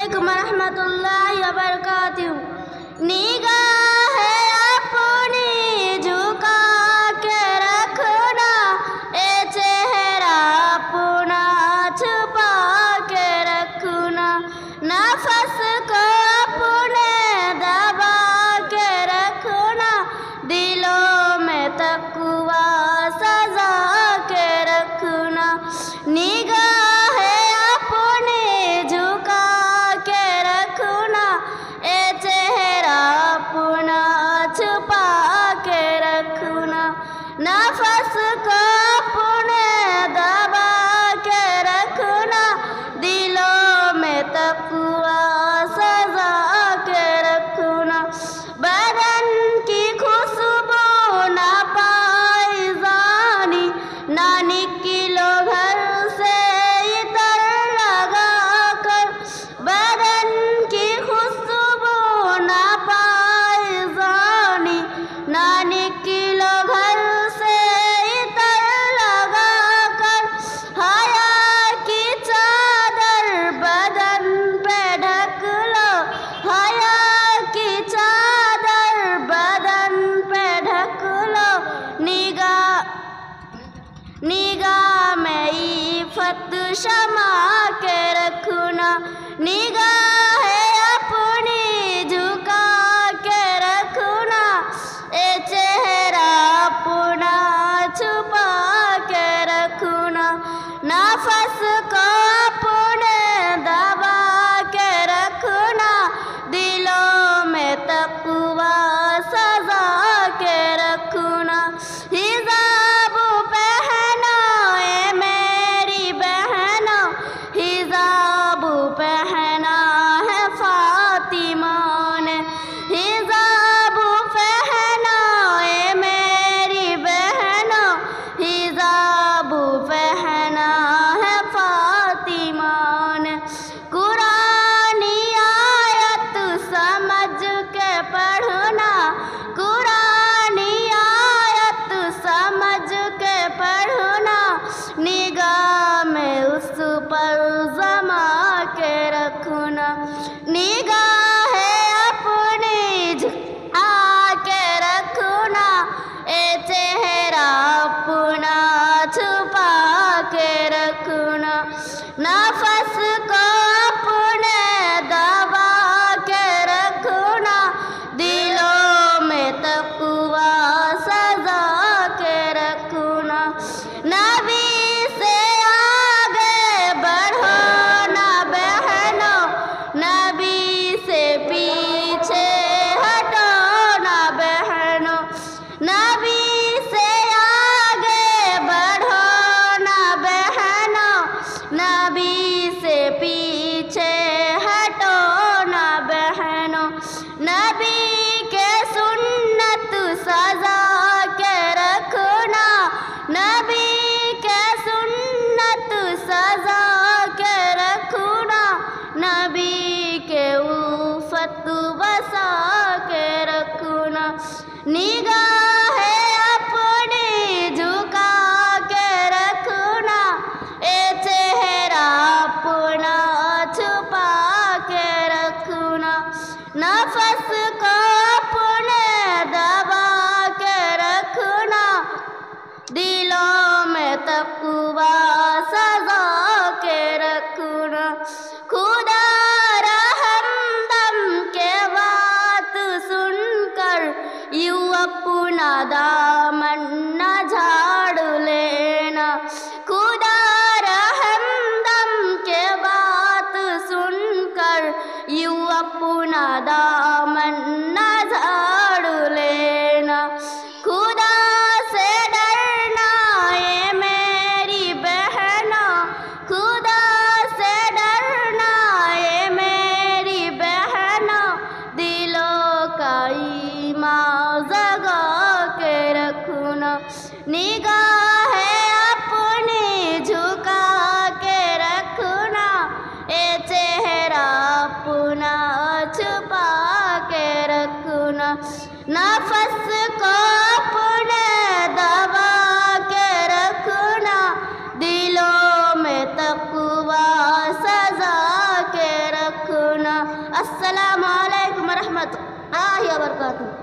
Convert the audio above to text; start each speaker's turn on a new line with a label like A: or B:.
A: रहमतुल्लाहि व बरकातुहू। निगाहें अपनी झुका के रखना, ए चेहरा अपना छुपा के रखना। नफस को अपने दबा के रखना, दिलों में तक़वा सजा के रखना। निगाहें अपनी झुका के रखना, ए चेहरा अपना छुपा के रखना। नफस को अपने दबा के रखना, दिलों में तक़वा सजा के रखना। बदन की खुशबू ना पाए जानी, ना निकलो घर से इतर लगा कर। बदन की खुशबू ना पाए जानी, ना निकलो घर से इतर लगा कर। हया की चादर बदन पे ढक लो, हया की चादर बदन पे ढक लो। निगाह में इफ़्फ़त शमा के रखना। निगाहें अपनी झुका के रखना, ए चेहरा अपना छुपा के रखना। नफस को अपने दबा के रखना, दिलों में तक़वा सजा के रखना। हिजाब पहनो ए मेरी बहनो, हिजाब पहना है फातिमा ने। हिजाब पहनो ए मेरी बहनो, हिजाब पहना है फातिमा ने। कुरानी आयत समझ के पढ़ना, कुरानी आयत समझ के पढ़ना। निगाह में उस पर जमा के रखना। निगाहें अपनी झुका के रखना, ए चेहरा अपना छुपा के रखना। नफस को अपने दबा के रखना, दिलों में तक़वा सजा के रखना। नबी से आगे बढ़ो ना बहनो, नबी से पीछे हटो ना बहनो। नबी से आगे बढ़ो ना बहनो, नबी से पीछे हटो ना बहनो। नबी के सुन्नत सजा के रखना, नबी के सुन्नत सजा के रखना। नबी के उफ़्फ़त बसा के रखना। निगाहें अपनी झुका के रखना, ए चेहरा अपना छुपा के रखना। नफस को अपने दबा के रखना, दिलों में तक़वा सजा के रखना। खुदा रहमदम के बात सुनकर यूँ अपना दामन न झाड़ लेना। खुदा रहमदम के बात सुनकर यूँ अपना दामन न झाड़ लेना। खुदा से डरना ए मेरी बहनो, खुदा से डरना ए मेरी बहनो। दिलों का ईमान जगा के रखना। निगाहें अपनी झुका के रखना, ए चेहरा अपना छुपा के रखना। नफस को अपने दबा के रखना, दिलों में तक़वा सजा के रखना। अस्सलामु अलैकुम रहमतुल्लाहि व बरकातुहू।